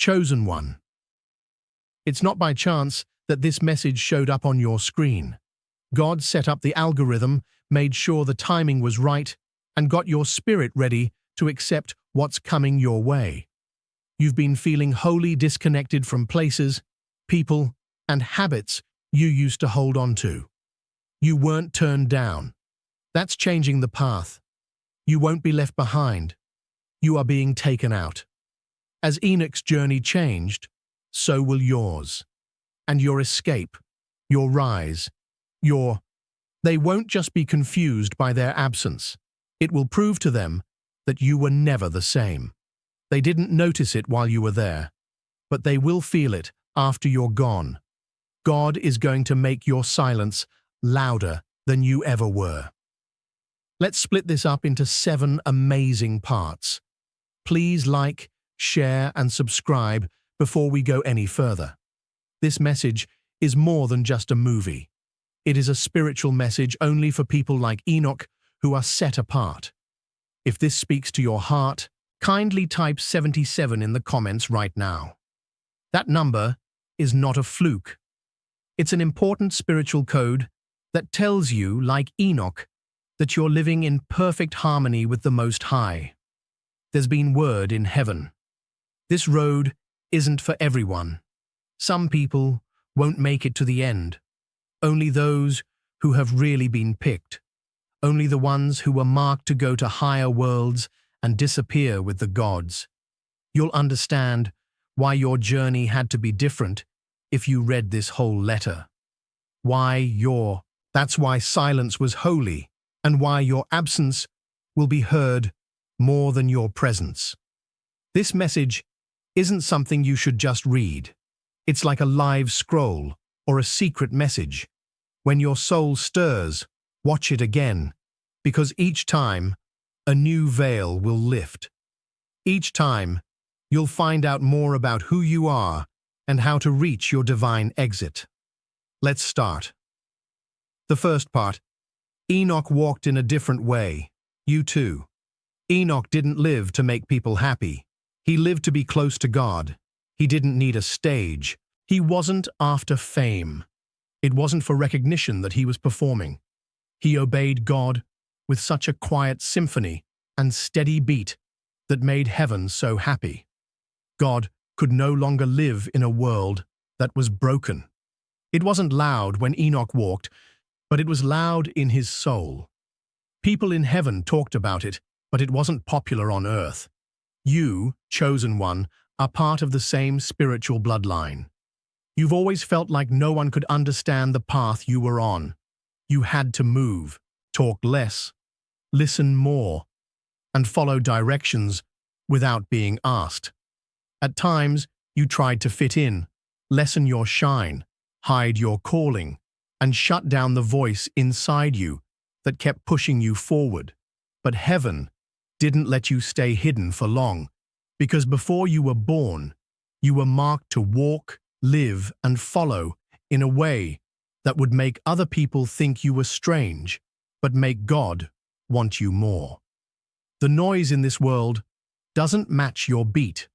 chosen one. It's not by chance that this message showed up on your screen. God set up the algorithm, made sure the timing was right, and got your spirit ready to accept what's coming your way. You've been feeling wholly disconnected from places, people, and habits you used to hold on to. You weren't turned down. That's changing the path. You won't be left behind. You are being taken out. As Enoch's journey changed, so will yours. And your escape, your rise, they won't just be confused by their absence. It will prove to them that you were never the same. They didn't notice it while you were there, but they will feel it after you're gone. God is going to make your silence louder than you ever were. Let's split this up into 7 amazing parts. Please like, share, and subscribe before we go any further. This message is more than just a movie. It is a spiritual message only for people like Enoch who are set apart. If this speaks to your heart, kindly type 77 in the comments right now. That number is not a fluke. It's an important spiritual code that tells you, like Enoch, that you're living in perfect harmony with the Most High. There's been word in heaven. This road isn't for everyone. Some people won't make it to the end. Only those who have really been picked. Only the ones who were marked to go to higher worlds and disappear with the gods. You'll understand why your journey had to be different if you read this whole letter. That's why silence was holy, and why your absence will be heard more than your presence. This message isn't something you should just read. It's like a live scroll or a secret message. When your soul stirs, watch it again, because each time, a new veil will lift. Each time, you'll find out more about who you are and how to reach your divine exit. Let's start. The first part. Enoch walked in a different way. You too. Enoch didn't live to make people happy. He lived to be close to God. He didn't need a stage. He wasn't after fame. It wasn't for recognition that he was performing. He obeyed God with such a quiet symphony and steady beat that made heaven so happy. God could no longer live in a world that was broken. It wasn't loud when Enoch walked, but it was loud in his soul. People in heaven talked about it, but it wasn't popular on earth. You, chosen one, are part of the same spiritual bloodline. You've always felt like no one could understand the path you were on. You had to move, talk less, listen more, and follow directions without being asked. At times, you tried to fit in, lessen your shine, hide your calling, and shut down the voice inside you that kept pushing you forward. But heaven didn't let you stay hidden for long, because before you were born, you were marked to walk, live, and follow in a way that would make other people think you were strange, but make God want you more. The noise in this world doesn't match your beat.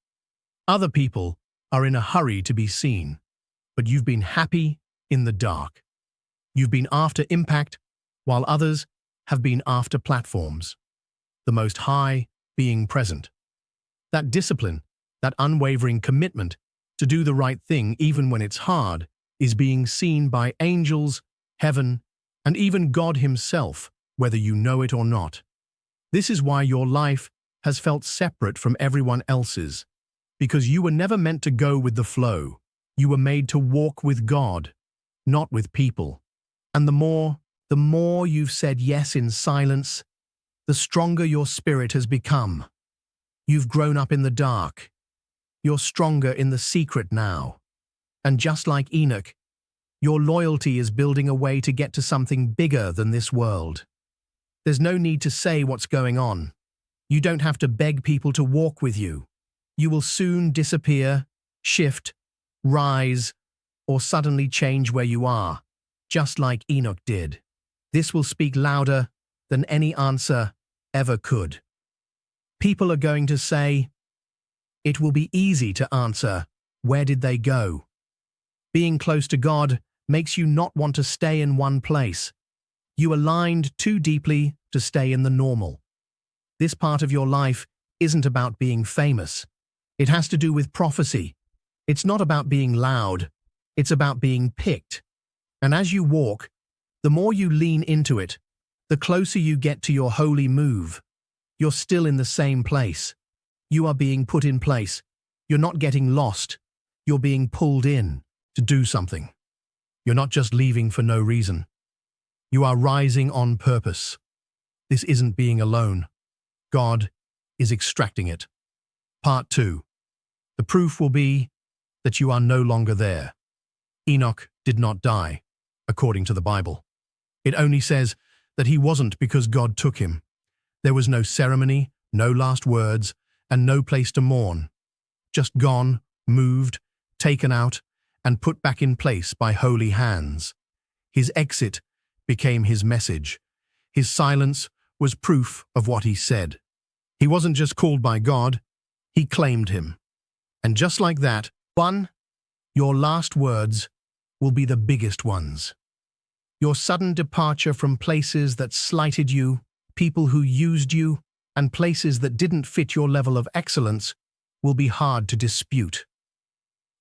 Other people are in a hurry to be seen, but you've been happy in the dark. You've been after impact, while others have been after platforms. The Most High being present. That discipline, that unwavering commitment to do the right thing even when it's hard, is being seen by angels, heaven, and even God himself, whether you know it or not. This is why your life has felt separate from everyone else's, because you were never meant to go with the flow. You were made to walk with God, not with people. And the more you've said yes in silence, the stronger your spirit has become. You've grown up in the dark. You're stronger in the secret now. And just like Enoch, your loyalty is building a way to get to something bigger than this world. There's no need to say what's going on. You don't have to beg people to walk with you. You will soon disappear, shift, rise, or suddenly change where you are, just like Enoch did. This will speak louder than any answer ever could. People are going to say, it will be easy to answer, where did they go? Being close to God makes you not want to stay in one place. You aligned too deeply to stay in the normal. This part of your life isn't about being famous. It has to do with prophecy. It's not about being loud. It's about being picked. And as you walk, the more you lean into it, the closer you get to your holy move. You're still in the same place. You are being put in place. You're not getting lost. You're being pulled in to do something. You're not just leaving for no reason. You are rising on purpose. This isn't being alone. God is extracting it. Part 2. The proof will be that you are no longer there. Enoch did not die, according to the Bible. It only says that he wasn't because God took him. There was no ceremony, no last words, and no place to mourn. Just gone, moved, taken out, and put back in place by holy hands. His exit became his message. His silence was proof of what he said. He wasn't just called by God, he claimed him. And just like that, your last words will be the biggest ones. Your sudden departure from places that slighted you, people who used you, and places that didn't fit your level of excellence will be hard to dispute.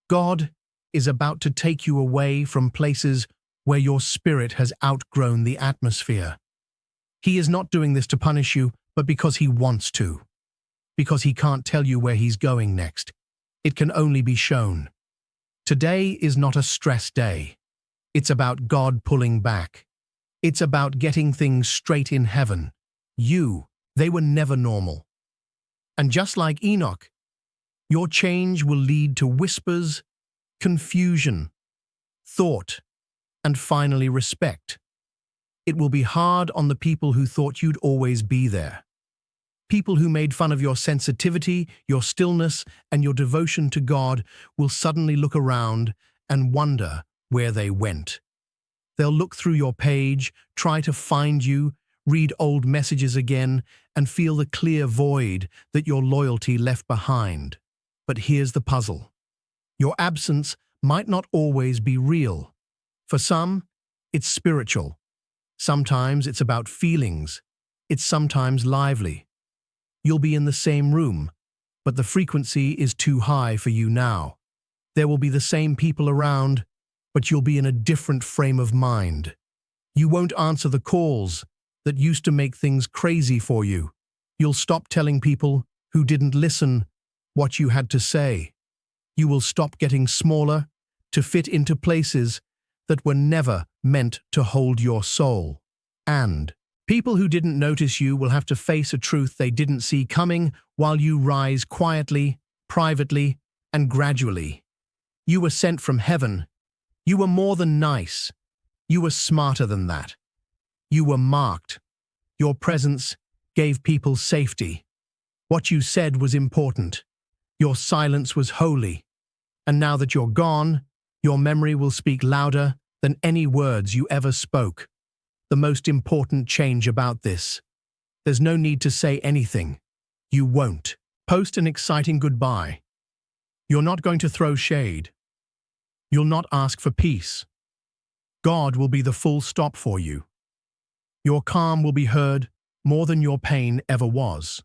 God is about to take you away from places where your spirit has outgrown the atmosphere. He is not doing this to punish you, but because he wants to. Because he can't tell you where he's going next. It can only be shown. Today is not a stress day. It's about God pulling back. It's about getting things straight in heaven. They were never normal. And just like Enoch, your change will lead to whispers, confusion, thought, and finally respect. It will be hard on the people who thought you'd always be there. People who made fun of your sensitivity, your stillness, and your devotion to God will suddenly look around and wonder where they went. They'll look through your page, try to find you, read old messages again, and feel the clear void that your loyalty left behind. But here's the puzzle. Your absence might not always be real. For some, it's spiritual. Sometimes it's about feelings. It's sometimes lively. You'll be in the same room, but the frequency is too high for you now. There will be the same people around, but you'll be in a different frame of mind. You won't answer the calls that used to make things crazy for you. You'll stop telling people who didn't listen what you had to say. You will stop getting smaller to fit into places that were never meant to hold your soul. And people who didn't notice you will have to face a truth they didn't see coming while you rise quietly, privately, and gradually. You were sent from heaven. You were more than nice. You were smarter than that. You were marked. Your presence gave people safety. What you said was important. Your silence was holy. And now that you're gone, your memory will speak louder than any words you ever spoke. The most important change about this: there's no need to say anything. You won't post an exciting goodbye. You're not going to throw shade. You'll not ask for peace. God will be the full stop for you. Your calm will be heard more than your pain ever was.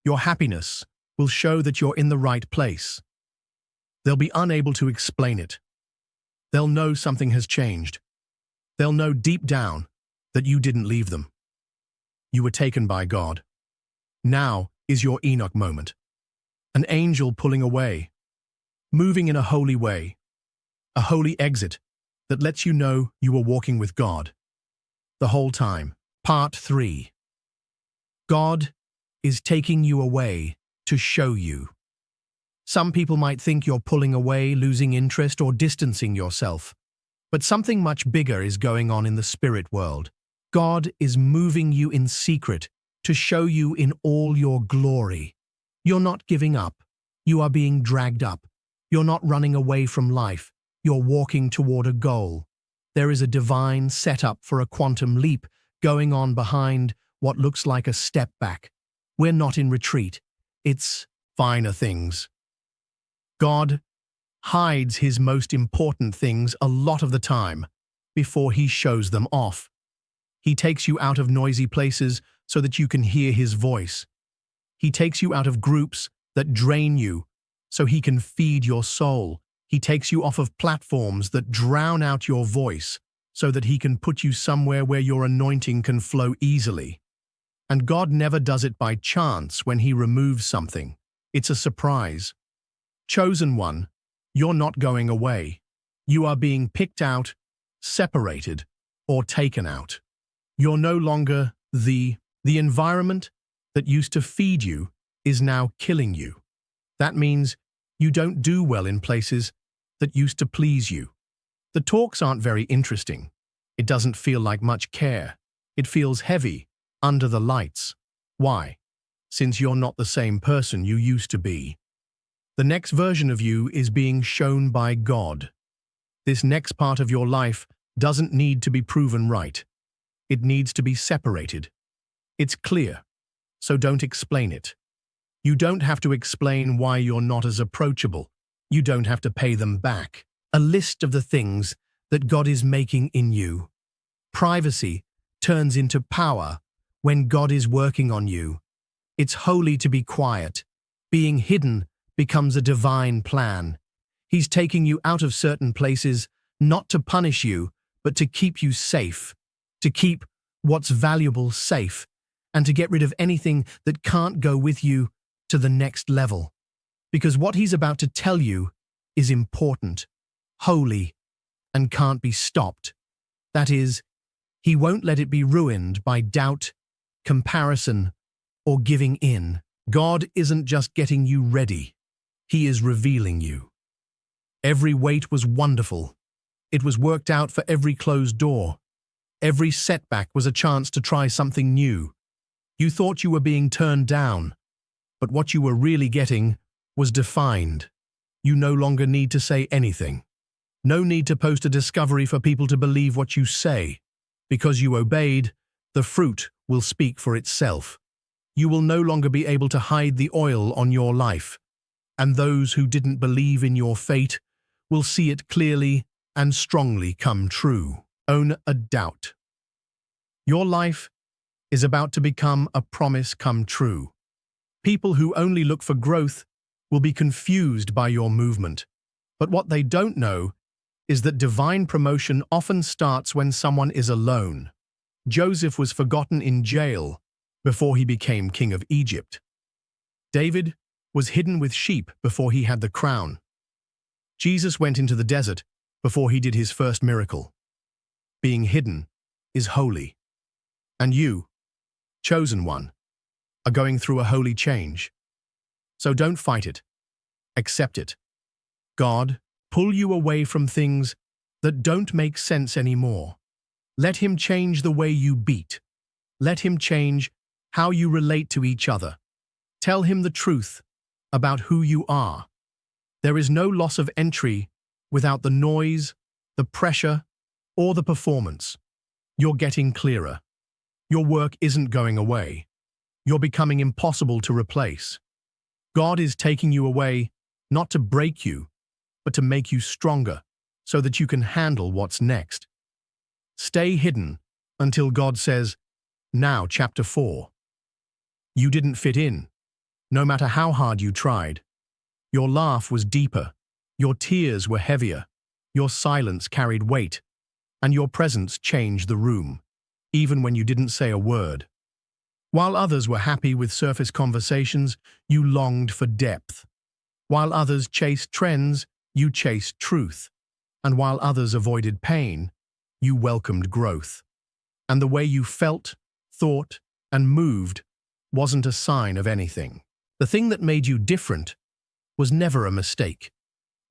Your happiness will show that you're in the right place. They'll be unable to explain it. They'll know something has changed. They'll know deep down that you didn't leave them. You were taken by God. Now is your Enoch moment. An angel pulling away, moving in a holy way, a holy exit that lets you know you were walking with God the whole time. Part 3. God is taking you away to show you. Some people might think you're pulling away, losing interest, or distancing yourself. But something much bigger is going on in the spirit world. God is moving you in secret to show you in all your glory. You're not giving up. You are being dragged up. You're not running away from life. You're walking toward a goal. There is a divine setup for a quantum leap going on behind what looks like a step back. We're not in retreat. It's finer things. God hides his most important things a lot of the time before he shows them off. He takes you out of noisy places so that you can hear his voice. He takes you out of groups that drain you so he can feed your soul. He takes you off of platforms that drown out your voice so that he can put you somewhere where your anointing can flow easily. And God never does it by chance when he removes something. It's a surprise. Chosen one, you're not going away. You are being picked out, separated, or taken out. You're no longer the environment that used to feed you is now killing you. That means you don't do well in places that used to please you. The talks aren't very interesting. It doesn't feel like much care. It feels heavy, under the lights. Why? Since you're not the same person you used to be. The next version of you is being shown by God. This next part of your life doesn't need to be proven right. It needs to be separated. It's clear, so don't explain it. You don't have to explain why you're not as approachable. You don't have to pay them back. A list of the things that God is making in you. Privacy turns into power when God is working on you. It's holy to be quiet. Being hidden becomes a divine plan. He's taking you out of certain places, not to punish you, but to keep you safe, to keep what's valuable safe, and to get rid of anything that can't go with you to the next level. Because what he's about to tell you is important, holy, and can't be stopped. That is, he won't let it be ruined by doubt, comparison, or giving in. God isn't just getting you ready. He is revealing you. Every wait was wonderful. It was worked out for every closed door. Every setback was a chance to try something new. You thought you were being turned down, but what you were really getting was defined. You no longer need to say anything. No need to post a discovery for people to believe what you say. Because you obeyed, the fruit will speak for itself. You will no longer be able to hide the oil on your life, and those who didn't believe in your fate will see it clearly and strongly come true. Own a doubt. Your life is about to become a promise come true. People who only look for growth will be confused by your movement. But what they don't know is that divine promotion often starts when someone is alone. Joseph was forgotten in jail before he became king of Egypt. David was hidden with sheep before he had the crown. Jesus went into the desert before he did his first miracle. Being hidden is holy. And you, chosen one, are going through a holy change. So don't fight it. Accept it. God, pull you away from things that don't make sense anymore. Let him change the way you beat. Let him change how you relate to each other. Tell him the truth about who you are. There is no loss of entry without the noise, the pressure, or the performance. You're getting clearer. Your work isn't going away. You're becoming impossible to replace. God is taking you away not to break you, but to make you stronger so that you can handle what's next. Stay hidden until God says, now chapter 4. You didn't fit in, no matter how hard you tried. Your laugh was deeper, your tears were heavier, your silence carried weight, and your presence changed the room, even when you didn't say a word. While others were happy with surface conversations, you longed for depth. While others chased trends, you chased truth. And while others avoided pain, you welcomed growth. And the way you felt, thought, and moved wasn't a sign of anything. The thing that made you different was never a mistake.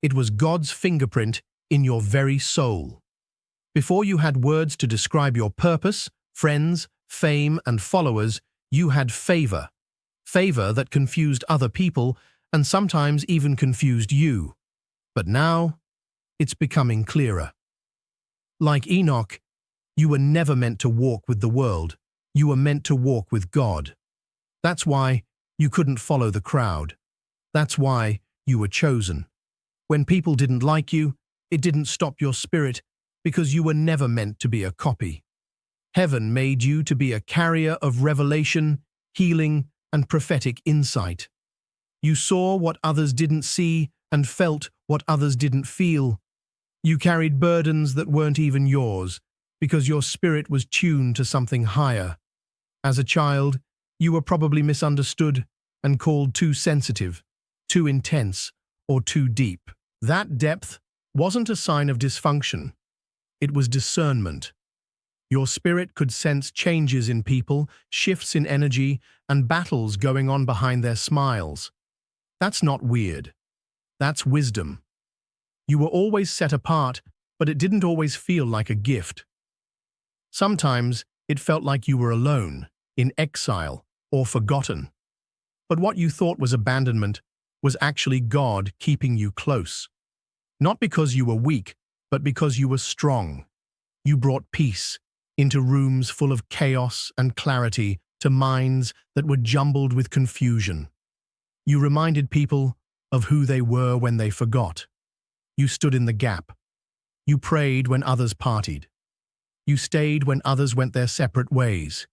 It was God's fingerprint in your very soul. Before you had words to describe your purpose, friends, fame, and followers, you had favor. Favor that confused other people and sometimes even confused you. But now, it's becoming clearer. Like Enoch, you were never meant to walk with the world. You were meant to walk with God. That's why you couldn't follow the crowd. That's why you were chosen. When people didn't like you, it didn't stop your spirit, because you were never meant to be a copy. Heaven made you to be a carrier of revelation, healing, and prophetic insight. You saw what others didn't see and felt what others didn't feel. You carried burdens that weren't even yours, because your spirit was tuned to something higher. As a child, you were probably misunderstood and called too sensitive, too intense, or too deep. That depth wasn't a sign of dysfunction. It was discernment. Your spirit could sense changes in people, shifts in energy, and battles going on behind their smiles. That's not weird. That's wisdom. You were always set apart, but it didn't always feel like a gift. Sometimes it felt like you were alone, in exile, or forgotten. But what you thought was abandonment was actually God keeping you close. Not because you were weak, but because you were strong. You brought peace into rooms full of chaos and clarity to minds that were jumbled with confusion. You reminded people of who they were when they forgot. You stood in the gap. You prayed when others partied. You stayed when others went their separate ways.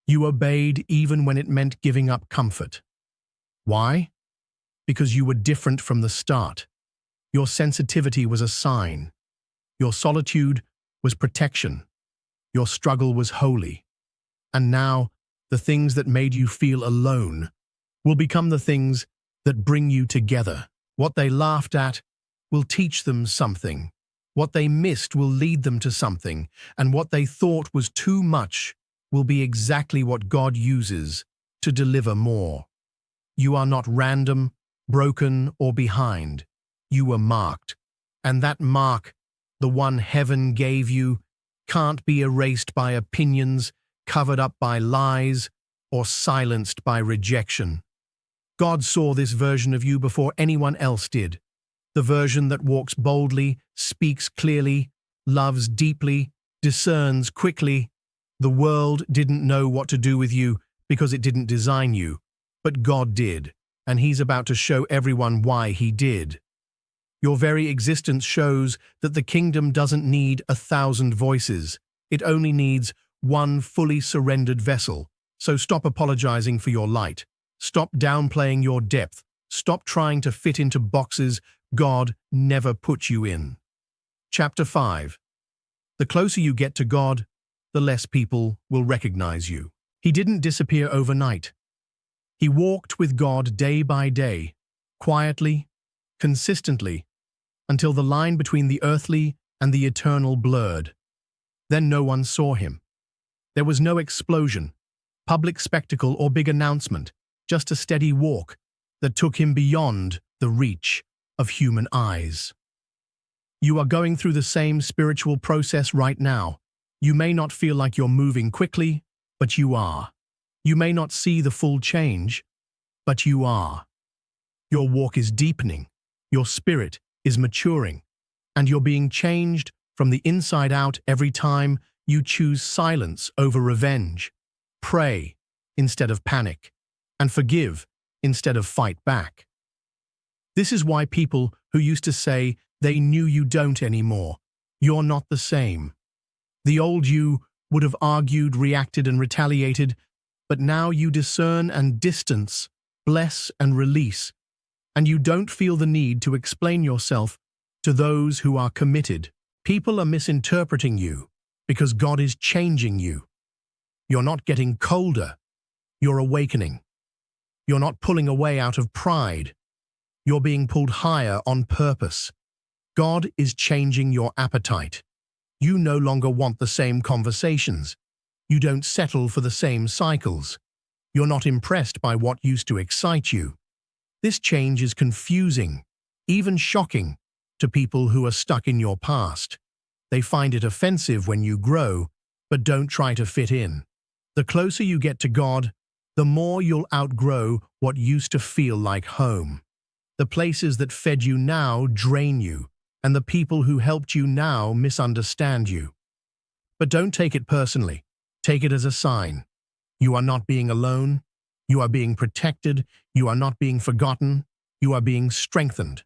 You obeyed even when it meant giving up comfort. Why? Because you were different from the start. Your sensitivity was a sign. Your solitude was protection. Your struggle was holy. And now, the things that made you feel alone will become the things that bring you together. What they laughed at will teach them something. What they missed will lead them to something. And what they thought was too much will be exactly what God uses to deliver more. You are not random, broken, or behind. You were marked. And that mark, the one heaven gave you, can't be erased by opinions, covered up by lies, or silenced by rejection. God saw this version of you before anyone else did. The version that walks boldly, speaks clearly, loves deeply, discerns quickly. The world didn't know what to do with you because it didn't design you, but God did, and He's about to show everyone why He did. Your very existence shows that the kingdom doesn't need 1,000 voices. It only needs one fully surrendered vessel. So stop apologizing for your light. Stop downplaying your depth. Stop trying to fit into boxes God never put you in. Chapter 5. The closer you get to God, the less people will recognize you. He didn't disappear overnight. He walked with God day by day, quietly, consistently, until the line between the earthly and the eternal blurred. Then no one saw Him. There was no explosion, public spectacle, or big announcement, just a steady walk that took Him beyond the reach of human eyes. You are going through the same spiritual process right now. You may not feel like you're moving quickly, but you are. You may not see the full change, but you are. Your walk is deepening, your spirit is maturing, and you're being changed from the inside out every time you choose silence over revenge. Pray instead of panic, and forgive instead of fight back. This is why people who used to say they knew you don't anymore. You're not the same. The old you would have argued, reacted, and retaliated, but now you discern and distance, bless and release, and you don't feel the need to explain yourself to those who are committed. People are misinterpreting you because God is changing you. You're not getting colder. You're awakening. You're not pulling away out of pride. You're being pulled higher on purpose. God is changing your appetite. You no longer want the same conversations. You don't settle for the same cycles. You're not impressed by what used to excite you. This change is confusing, even shocking, to people who are stuck in your past. They find it offensive when you grow, but don't try to fit in. The closer you get to God, the more you'll outgrow what used to feel like home. The places that fed you now drain you, and the people who helped you now misunderstand you. But don't take it personally. Take it as a sign. You are not being alone. You are being protected. You are not being forgotten. You are being strengthened.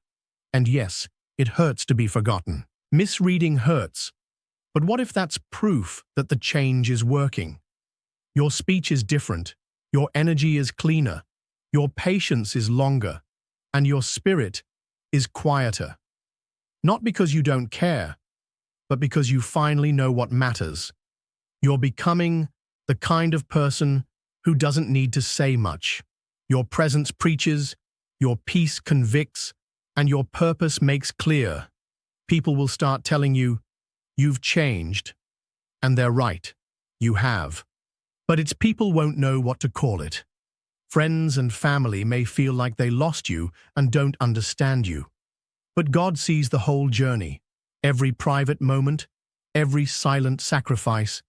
And yes, it hurts to be forgotten. Misreading hurts. But what if that's proof that the change is working? Your speech is different, your energy is cleaner, your patience is longer, and your spirit is quieter. Not because you don't care, but because you finally know what matters. You're becoming the kind of person who doesn't need to say much. Your presence preaches, your peace convicts, and your purpose makes clear. People will start telling you, you've changed. And they're right, you have. But its people won't know what to call it. Friends and family may feel like they lost you and don't understand you. But God sees the whole journey, every private moment, every silent sacrifice,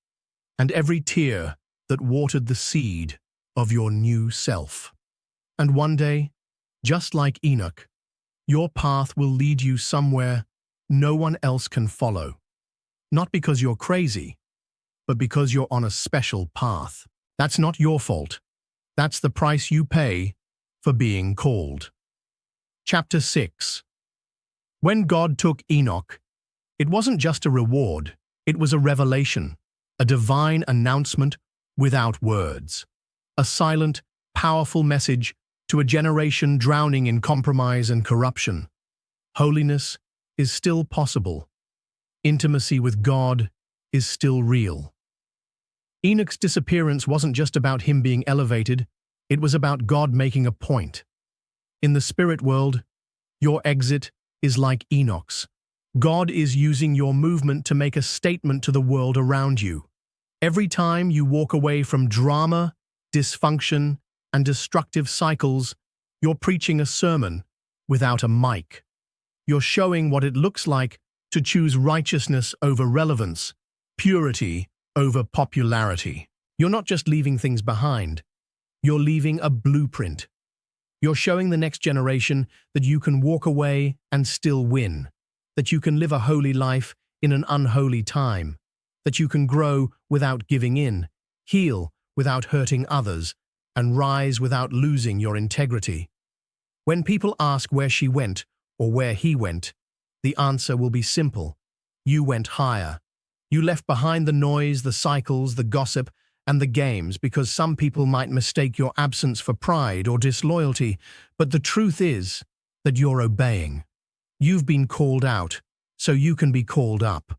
and every tear that watered the seed of your new self. And one day, just like Enoch, your path will lead you somewhere no one else can follow. Not because you're crazy, but because you're on a special path. That's not your fault. That's the price you pay for being called. Chapter 6. When God took Enoch, it wasn't just a reward, it was a revelation, a divine announcement without words, a silent, powerful message to a generation drowning in compromise and corruption. Holiness is still possible. Intimacy with God is still real. Enoch's disappearance wasn't just about him being elevated, it was about God making a point. In the spirit world, your exit is like Enoch's. God is using your movement to make a statement to the world around you. Every time you walk away from drama, dysfunction, and destructive cycles, you're preaching a sermon without a mic. You're showing what it looks like to choose righteousness over relevance, purity over popularity. You're not just leaving things behind, you're leaving a blueprint. You're showing the next generation that you can walk away and still win, that you can live a holy life in an unholy time, that you can grow without giving in, heal without hurting others, and rise without losing your integrity. When people ask where she went or where he went, the answer will be simple. You went higher. You left behind the noise, the cycles, the gossip, and the games because some people might mistake your absence for pride or disloyalty, but the truth is that you're obeying. You've been called out, so you can be called up.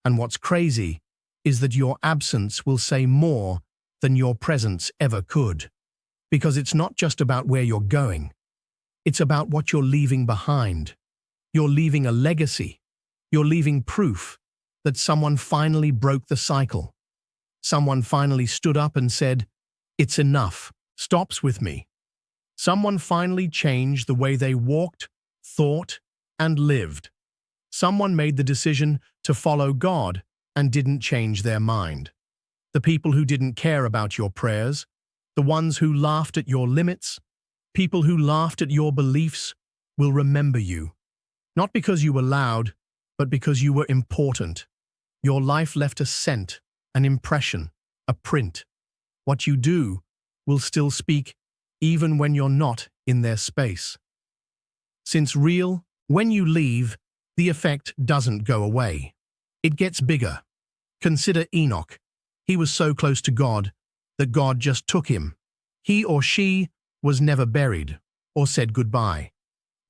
And what's crazy is that your absence will say more than your presence ever could. Because it's not just about where you're going. It's about what you're leaving behind. You're leaving a legacy. You're leaving proof that someone finally broke the cycle. Someone finally stood up and said, "It's enough, stops with me." Someone finally changed the way they walked, thought, and lived. Someone made the decision to follow God and didn't change their mind. The people who didn't care about your prayers, the ones who laughed at your limits, people who laughed at your beliefs, will remember you. Not because you were loud, but because you were important. Your life left a scent, an impression, a print. What you do will still speak even when you're not in their space. Since real, when you leave, the effect doesn't go away. It gets bigger. Consider Enoch. He was so close to God that God just took him. He or she was never buried or said goodbye.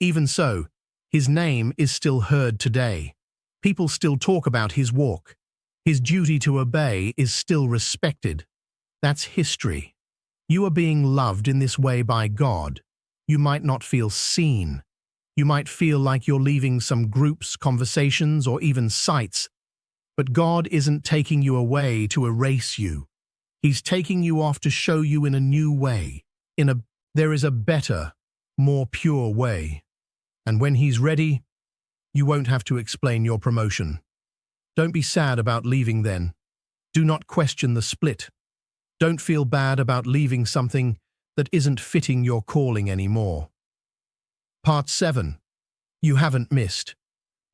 Even so, his name is still heard today. People still talk about his walk. His duty to obey is still respected. That's history. You are being loved in this way by God. You might not feel seen. You might feel like you're leaving some groups, conversations, or even sites. But God isn't taking you away to erase you. He's taking you off to show you in a new way. There is a better, more pure way. And when He's ready, you won't have to explain your promotion. Don't be sad about leaving then. Do not question the split. Don't feel bad about leaving something that isn't fitting your calling anymore. Part 7. You haven't missed.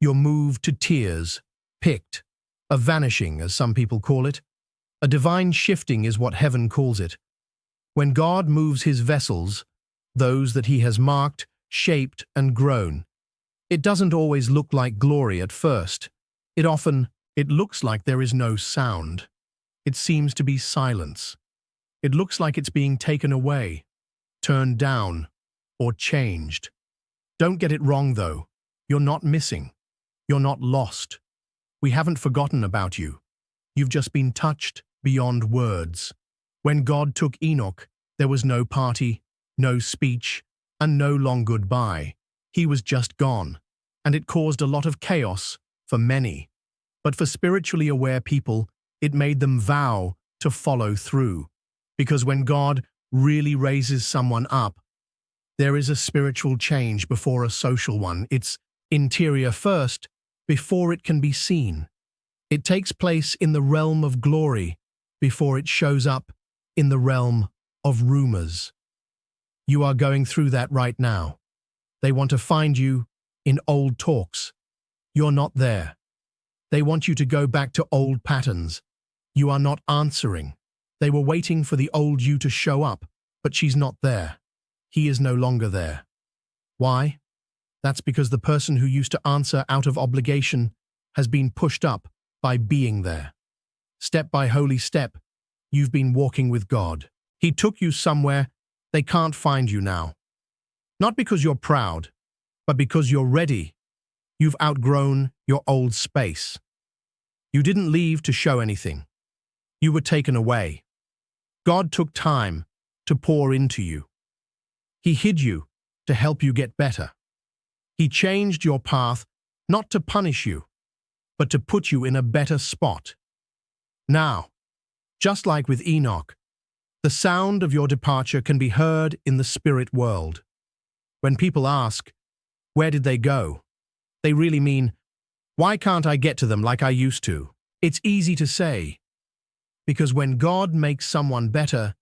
You're moved to tears, picked, a vanishing, as some people call it. A divine shifting is what heaven calls it. When God moves His vessels, those that He has marked, shaped and grown. It doesn't always look like glory at first. It looks like there is no sound. It seems to be silence. It looks like it's being taken away, turned down, or changed. Don't get it wrong, though. You're not missing. You're not lost. We haven't forgotten about you. You've just been touched beyond words. When God took Enoch, there was no party, no speech, and no long goodbye. He was just gone, and it caused a lot of chaos for many. But for spiritually aware people, it made them vow to follow through. Because when God really raises someone up, there is a spiritual change before a social one. It's interior first, before it can be seen. It takes place in the realm of glory before it shows up in the realm of rumors. You are going through that right now. They want to find you in old talks. You're not there. They want you to go back to old patterns. You are not answering. They were waiting for the old you to show up, but she's not there. He is no longer there. Why? That's because the person who used to answer out of obligation has been pushed up by being there. Step by holy step, you've been walking with God. He took you somewhere they can't find you now. Not because you're proud, but because you're ready. You've outgrown your old space. You didn't leave to show anything. You were taken away. God took time to pour into you. He hid you to help you get better. He changed your path not to punish you, but to put you in a better spot. Now, just like with Enoch, the sound of your departure can be heard in the spirit world. When people ask, "Where did they go?" they really mean, "Why can't I get to them like I used to?" It's easy to say, because when God makes someone better,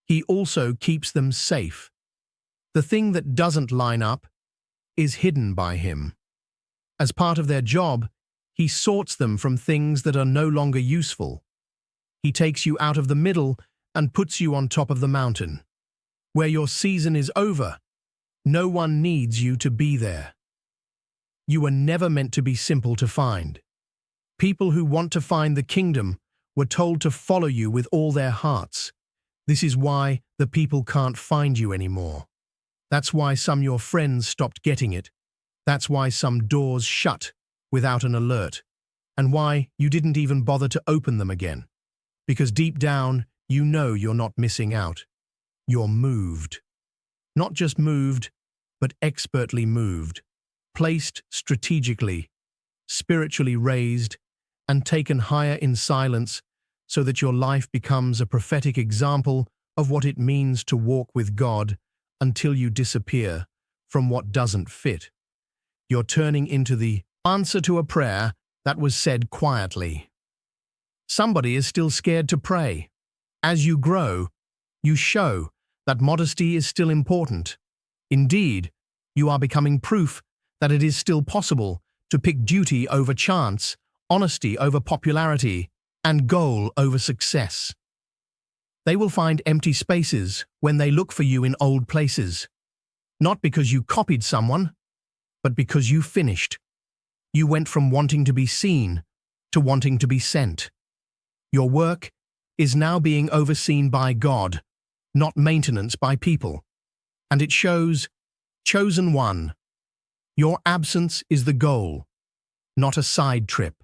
He also keeps them safe. The thing that doesn't line up is hidden by Him. As part of their job, He sorts them from things that are no longer useful. He takes you out of the middle and puts you on top of the mountain. Where your season is over, no one needs you to be there. You were never meant to be simple to find. People who want to find the kingdom were told to follow you with all their hearts. This is why the people can't find you anymore. That's why some of your friends stopped getting it. That's why some doors shut without an alert. And why you didn't even bother to open them again. Because deep down, you know you're not missing out. You're moved. Not just moved, but expertly moved. Placed strategically, spiritually raised, and taken higher in silence so that your life becomes a prophetic example of what it means to walk with God until you disappear from what doesn't fit. You're turning into the answer to a prayer that was said quietly. Somebody is still scared to pray. As you grow, you show that modesty is still important. Indeed, you are becoming proof that it is still possible to pick duty over chance, honesty over popularity, and goal over success. They will find empty spaces when they look for you in old places. Not because you copied someone, but because you finished. You went from wanting to be seen to wanting to be sent. Your work is now being overseen by God, not maintenance by people. And it shows, chosen one. Your absence is the goal, not a side trip.